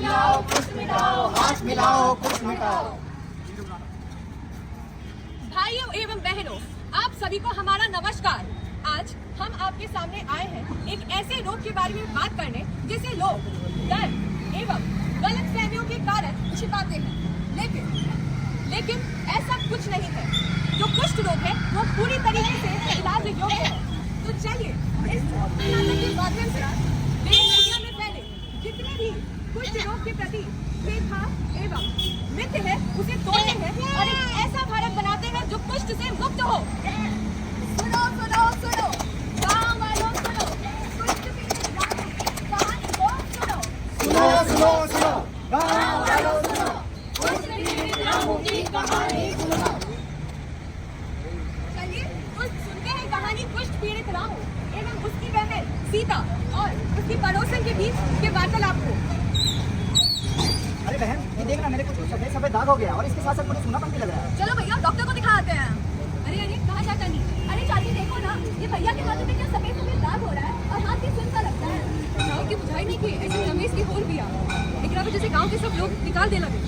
मिटाओ, कुष्ठ मिटाओ, हाथ मिलाओ, कुष्ठ मिटाओ। भाइयों एवं बहनों, आप सभी को हमारा नमस्कार। आज हम आपके सामने आए हैं एक ऐसे रोग के बारे में बात करने जिसे लोग डर एवं गलतफहमियों के कारण छिपाते हैं, लेकिन ऐसा कुछ नहीं है। जो कुष्ठ रोग है वो पूरी तरीके से इलाज योग्य है। तो चलिए इस नाटक के माध्यम से देश दुनिया में फैले जितने भी कुष्ठ रोग के प्रति भेदभाव एवं मिथ है उसे तोड़ते हैं और एक ऐसा भारत बनाते हैं जो कुष्ठ से मुक्त हो। सुनो सुनो सुनो गाँव वालों, सुनो कुष्ठ पीड़ित रामू की कहानी को सुनो। सुनो सुनो सुनो गाँव वालों, सुनो कुष्ठ पीड़ित रामू की कहानी सुनो। चलिए तो सुनते हैं कहानी कुष्ठ पीड़ित रामू एवं उसकी बहन सीता और उसकी पड़ोसन के बीच के वार्तालाप को। अरे बहन, ये देखना मेरे को सफेद सफेद दाग हो गया और इसके साथ साथ मुझे सूनापन भी लग रहा है। चलो भैया डॉक्टर को दिखाते हैं। अरे कहाँ चाचा नहीं? अरे चाची देखो ना, ये भैया के हाथ में क्या सफेद सफेद दाग हो रहा है और हाथ भी सुनता लगता है। गाँव की बुझाई नहीं की ऐसे रमेश की होल पिया, लेकिन अब जैसे गाँव के सब लोग निकाल दे लगे।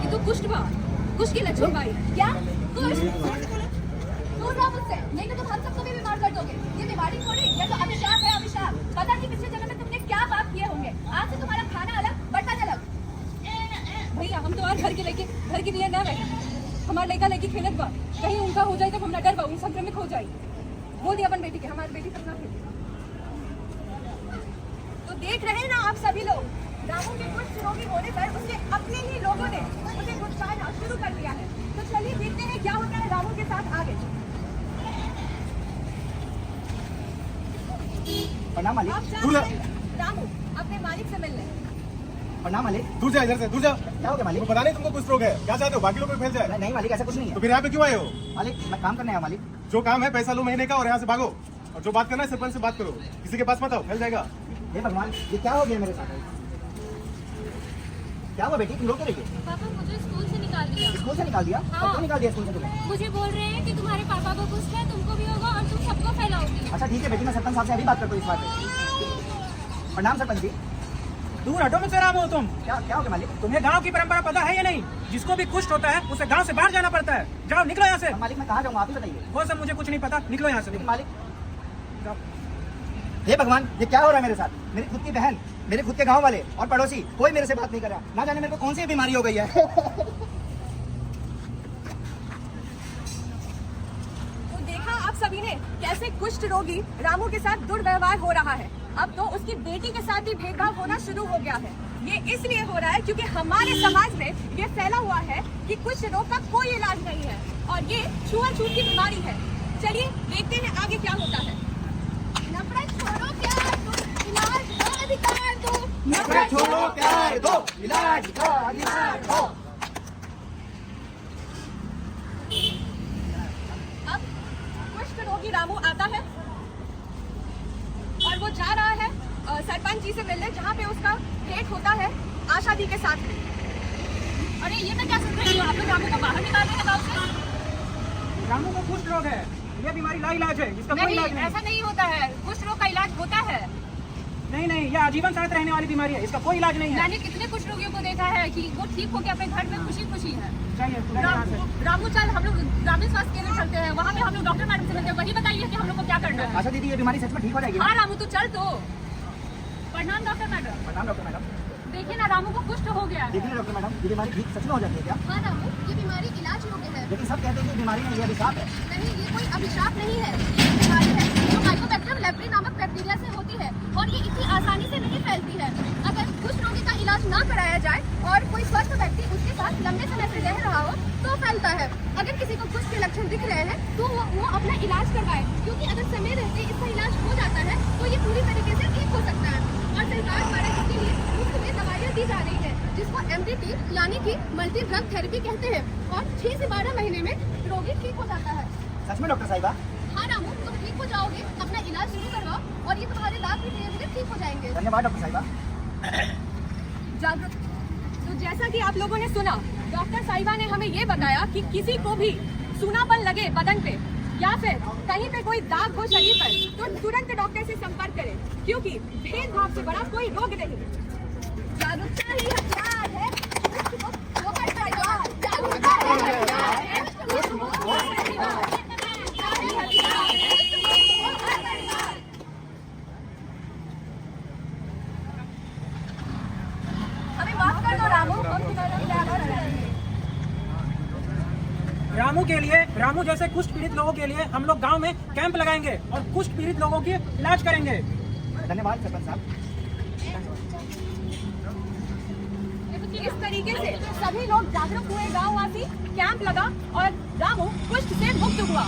ये तो कुष्ठ के लक्षण भाई। क्या कुष्ठ? दूर रहो मुझसे, नहीं तो तुम हम सबको भी बीमार कर दोगे। ये बीमारी थोड़ी, ये तो अभिशाप है, अभिशाप। पता नहीं पिछले जन्म में तुमने क्या पाप किए होंगे। आज से तुम्हारा खाना अलग, बर्तन अलग। भैया हम तो आज घर के लिए ना रहे। हमारे लड़का लड़की खेलत बा, कहीं उनका हो जाए तो हम न डर बा, उन संक्रमित हो जाए। बोल दिया अपन बेटी के, हमारी बेटी तक ना खेले। तो देख रहे हैं ना आप सभी लोग, रामू के कुष्ठ रोगी होने पर उसके अपने ही लोगों ने उसे गुस्साना शुरू कर दिया है। तो चलिए देखते हैं क्या होता है रामू के साथ आगे। प्रणाम मालिक। दूर रामू अपने मालिक से मिलने। प्रणाम मालिक। दूर जा, इधर से दूर जा। क्या हो गया मालिक? पता नहीं तुमको कुछ रोग है, क्या चाहते हो बाकी लोग में फैल जाए? नहीं मालिक, ऐसा कुछ नहीं है। तो फिर यहाँ पे क्यों आए हो? मालिक मैं काम करने आया मालिक। जो काम है पैसा लो महीने का और यहाँ से भागो। और जो बात करना है सरपंच से बात करो, किसी के पास मत आओ, फैल जाएगा। हे भगवान, ये क्या हो गया मेरे साथ? क्या हुआ बेटी, तुम रो क्यों रही हो? पापा मुझे स्कूल से निकाल दिया। स्कूल से निकाल दिया? हाँ। और क्यों निकाल दिया स्कूल से तुम्हें? मुझे बोल रहे हैं कि तुम्हारे पापा को कुछ है, तुमको भी होगा और तुम सबको फैलाओगी। अच्छा ठीक है बेटी, मैं सरपंच साहब से अभी बात करता हूँ इस बात पे। प्रणाम सरपंच जी। दूर हटो मुझसे रामू तुम। क्या हो गया मालिक? तुम्हें गांव की परंपरा पता है या नहीं? जिसको भी कुष्ठ होता है उसे गांव से बाहर जाना पड़ता है। जाओ निकलो यहाँ से। मालिक मैं कहाँ जाऊँगा, आप ही बताइए। वो सब मुझे कुछ नहीं पता, निकलो यहाँ से। लेकिन मालिक, हे भगवान, ये क्या हो रहा है मेरे साथ? मेरी खुद की बहन, मेरे खुद के गांव वाले और पड़ोसी कोई मेरे से बात नहीं कर रहा। ना जाने मेरे को कौन सी बीमारी हो गई है। तो देखा आप सभी ने कैसे कुष्ठ रोगी रामू के साथ दुर्व्यवहार हो रहा है। अब तो उसकी बेटी के साथ भी भेदभाव होना शुरू हो गया है। ये इसलिए हो रहा है क्योंकि हमारे समाज में ये फैला हुआ है कि कुष्ठ रोग का कोई इलाज नहीं है और ये छुआछूत की बीमारी है। चलिए देखते हैं आगे क्या होता है। नफरत छोड़ो प्यार दो, इलाज दो, अधिकार दो। नफरत छोड़ो प्यार दो, इलाज का अधिकार दो। अब कुष्ठ रोगी रामू आता है और वो जा रहा है सरपंच जी से मिलने, जहाँ पे उसका भेंट होता है आशा दी के साथ में। अरे ये मैं क्या सुन रही हूँ? आप लोग रामू को बाहर निकाल रहे हैं गाँव से? रामू को कुष्ठ रोग है, ये बीमारी लाइलाज है, इसका कोई नहीं, इलाज नहीं। ऐसा नहीं होता है। कुष्ठ रोग का इलाज होता है। नहीं, ये आजीवन साथ रहने वाली बीमारी है, इसका कोई इलाज नहीं है। मैंने कितने कुष्ठ रोगियों को देखा है कि वो ठीक होकर अपने घर में खुशी है। चाहिए रामू चल, हम लोग ग्रामीण स्वास्थ्य केंद्र चलते हैं, वहाँ पे हम लोग डॉक्टर मैडम से मिलते हैं, वही बताइए कि हम लोग को क्या करना है। आशा दीदी, ये बीमारी सच में ठीक हो जाएगी? हाँ रामू तू चल। तो प्रणाम डॉक्टर मैडम। प्रणाम डॉक्टर मैडम। देखिए ना रामू को कुष्ठ हो गया है। देखिए ना डॉक्टर मैडम, ये बीमारी ठीक सच में हो जाती है क्या? हाँ रामू, ये बीमारी इलाज योग्य है। लेकिन सब कहते हैं कि बीमारी नहीं है, अभिशाप है। नहीं, ये कोई अभिशाप नहीं है। ये एक बीमारी है जो माइकोबैक्टीरियम लेप्री नामक बैक्टीरिया से होती है और ये इतनी आसानी से नहीं फैलती है। अगर कुष्ठ रोगी का इलाज ना कराया जाए और कोई स्वस्थ व्यक्ति उसके साथ लंबे समय से रह रहा हो तो फैलता है। अगर किसी को कुष्ठ के लक्षण दिख रहे हैं तो वो अपना इलाज करवाए, क्योंकि अगर समय रहते इसका इलाज हो जाता है तो ये पूरी तरीके से ठीक हो सकता है। और सरकार द्वारा इसके लिए मुफ्त में दवाइयाँ दी जा रही है, जिसको MDT यानी कि मल्टी ड्रग थेरेपी कहते हैं और 6 से 12 महीने में रोगी ठीक हो जाता है। सच में डॉक्टर साहिबा? हाँ रामू, तुम ठीक हो जाओगे, अपना इलाज शुरू करवाओ और ये तुम्हारे दाग भी धीरे धीरे ठीक हो जाएंगे। धन्यवाद डॉक्टर साहिबा। जागरूक। तो जैसा कि आप लोगों ने सुना, डॉक्टर साहिबा ने हमें ये बताया कि किसी को भी सूनापन लगे बदन पे या फिर कहीं पे कोई दाग हो शरीर पर तो तुरंत डॉक्टर से संपर्क करें, क्योंकि भेदभाव से बड़ा कोई रोग नहीं। जागरूकता ही हथियार है। वो कर परिवार जागरूकता ही हथियार है। वो परिवार जागरूकता ही हथियार है। वो परिवार। हमें माफ कर दो रामू, हम तुम्हारा प्यार करेंगे। रामू जैसे कुष्ठ पीड़ित लोगों के लिए हम लोग गांव में कैंप लगाएंगे और कुष्ठ पीड़ित लोगों की इलाज करेंगे। धन्यवाद सरपंच साहब। इस तरीके से सभी लोग जागरूक हुए, गांववासी कैंप लगा और रामू कुष्ठ से मुक्त हुआ।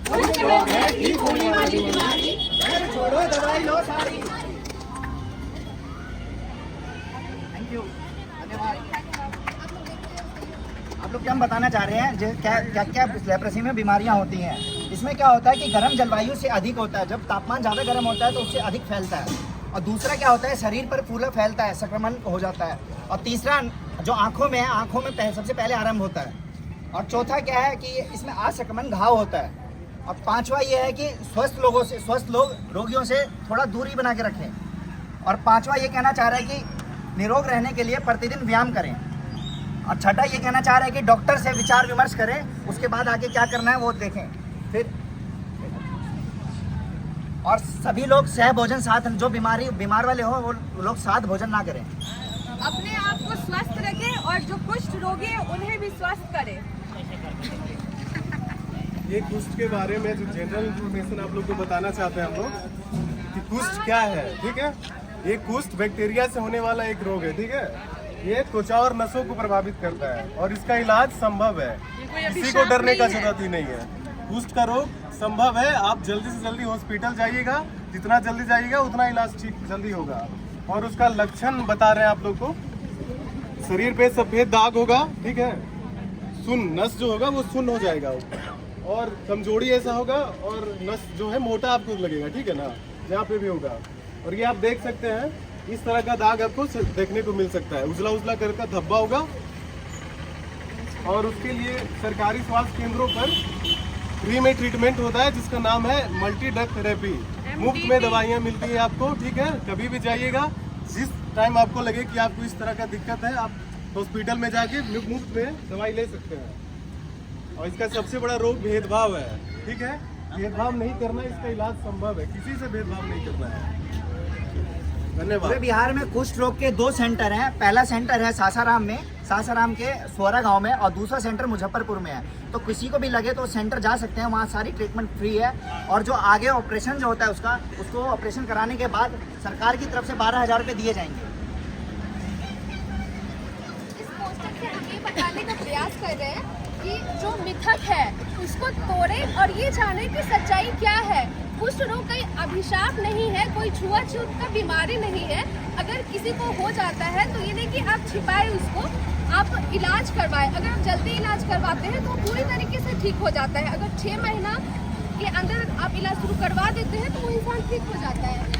कुष्ठ रोग है ठीक होने वाली बीमारी, डर छोड़ो दवाई लो सारी। थैंक यू, धन्यवाद। आप लोग क्या बताना चाह रहे हैं, क्या क्या लेप्रोसी में बीमारियां होती हैं? इसमें क्या होता है कि गर्म जलवायु से अधिक होता है, जब तापमान ज़्यादा गर्म होता है तो उससे अधिक फैलता है। और दूसरा क्या होता है, शरीर पर फूला फैलता है, संक्रमण हो जाता है। और तीसरा जो आँखों में है, आँखों में सबसे पहले आरंभ होता है। और चौथा क्या है कि इसमें आसंक्रमण घाव होता है। और पांचवा ये है कि स्वस्थ लोग रोगियों से थोड़ा दूरी बना के रखें। और पांचवा ये कहना चाह रहा है कि निरोग रहने के लिए प्रतिदिन व्यायाम करें। और छठा ये कहना चाह रहा है कि डॉक्टर से विचार विमर्श करें, उसके बाद आगे क्या करना है वो देखें। फिर और सभी लोग सह भोजन साथ, जो बीमार वाले हो वो लोग साथ भोजन ना करें। अपने आप को स्वस्थ रखें और जो कुष्ठ रोगी है उन्हें भी स्वस्थ करें। ये कुष्ठ के बारे में जो जनरल इंफॉर्मेशन आप लोग को बताना चाहते हैं हम लोग कि कुष्ठ क्या है। ठीक है, ये कुष्ठ बैक्टीरिया से होने वाला एक रोग है। ठीक है, ये त्वचा और नसों को प्रभावित करता है और इसका इलाज संभव है, किसी को डरने का जरूरत ही नहीं है। कुष्ठ का रोग संभव है, आप जल्दी से जल्दी हॉस्पिटल जाइएगा, जितना जल्दी जाइएगा उतना इलाज ठीक जल्दी होगा। और उसका लक्षण बता रहे हैं आप लोग को, शरीर पे सफेद दाग होगा। ठीक है, नस जो होगा वो सुन्न हो जाएगा और कमजोरी ऐसा होगा और नस जो है मोटा आपको लगेगा। ठीक है ना, जहाँ पे भी होगा। और ये आप देख सकते हैं, इस तरह का दाग आपको देखने को मिल सकता है, उजला उजला कर का धब्बा होगा। और उसके लिए सरकारी स्वास्थ्य केंद्रों पर फ्री में ट्रीटमेंट होता है, जिसका नाम है मल्टी ड्रग थेरेपी। मुफ्त में दवाइयाँ मिलती है आपको। ठीक है, कभी भी जाइएगा, जिस टाइम आपको लगे कि आपको इस तरह का दिक्कत है, आप हॉस्पिटल में जाके मुफ्त में दवाई ले सकते हैं। और इसका सबसे बड़ा रोग भेदभाव है। ठीक है, भेदभाव नहीं करना, इसका इलाज संभव है, किसी से भेदभाव नहीं करना है। धन्यवाद। पूरे बिहार में कुष्ठ रोग के 2 सेंटर हैं। पहला सेंटर है सासाराम के सोरा गांव में, और दूसरा सेंटर मुजफ्फरपुर में है। तो किसी को भी लगे तो सेंटर जा सकते हैं, वहाँ सारी ट्रीटमेंट फ्री है। और जो आगे ऑपरेशन जो होता है उसको ऑपरेशन कराने के बाद सरकार की तरफ से 12,000 रुपये दिए जाएंगे। इस पोस्टर से हम ये बताने का प्रयास कर रहे हैं कि जो मिथक है उसको तोड़ें और ये जाने कि सच्चाई क्या है। कुष्ठ रोग कोई अभिशाप नहीं है, कोई छुआछूत का बीमारी नहीं है। अगर किसी को हो जाता है तो ये नहीं कि आप छिपाए उसको, आप इलाज करवाएं। अगर आप जल्दी इलाज करवाते हैं तो पूरी तरीके से ठीक हो जाता है। अगर 6 महीना के अंदर आप इलाज शुरू करवा देते हैं तो वो इंसान ठीक हो जाता है।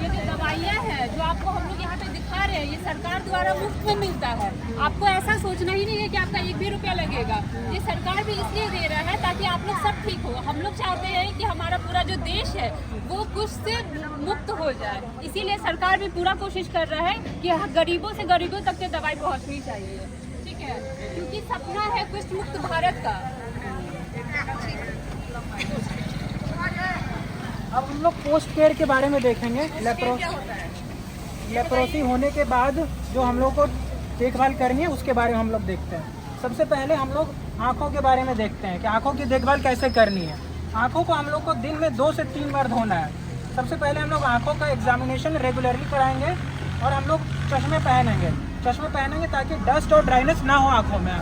ये जो दवाइयाँ हैं जो आपको हम लोग यहाँ पे दिखा रहे हैं, ये सरकार द्वारा मुफ्त में मिलता है। आपको ऐसा सोचना ही नहीं है कि आपका 1 भी रुपया लगेगा। ये सरकार भी इसलिए दे रहा है ताकि आप लोग सब ठीक हो। हम लोग चाहते हैं कि हमारा पूरा जो देश है वो कुष्ठ से मुक्त हो जाए, इसीलिए सरकार भी पूरा कोशिश कर रहा है कि गरीबों से गरीबों तक के दवाई पहुँचनी चाहिए। ठीक है, क्योंकि सपना है कुष्ठ मुक्त भारत का। अब हम लोग पोस्ट केयर के बारे में देखेंगे। लेप्रोसी होने के बाद जो हम लोग को देखभाल करनी है उसके बारे में हम लोग देखते हैं। सबसे पहले हम लोग आँखों के बारे में देखते हैं कि आँखों की देखभाल कैसे करनी है। आँखों को हम लोग को दिन में 2 से 3 बार धोना है। सबसे पहले हम लोग आँखों का एग्जामिनेशन रेगुलरली कराएंगे और हम लोग चश्मे पहनेंगे ताकि डस्ट और ड्राइनेस ना हो आँखों में।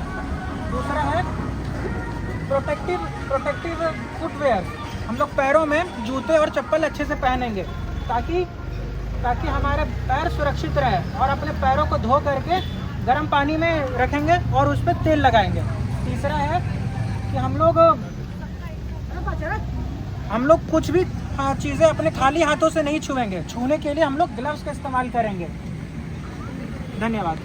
दूसरा है प्रोटेक्टिव फुटवेयर। हम लोग पैरों में जूते और चप्पल अच्छे से पहनेंगे ताकि हमारे पैर सुरक्षित रहे, और अपने पैरों को धो करके गर्म पानी में रखेंगे और उस पर तेल लगाएंगे। तीसरा है कि हम लोग कुछ भी चीज़ें अपने खाली हाथों से नहीं छुएंगे। छूने के लिए हम लोग ग्लव्स का इस्तेमाल करेंगे। धन्यवाद।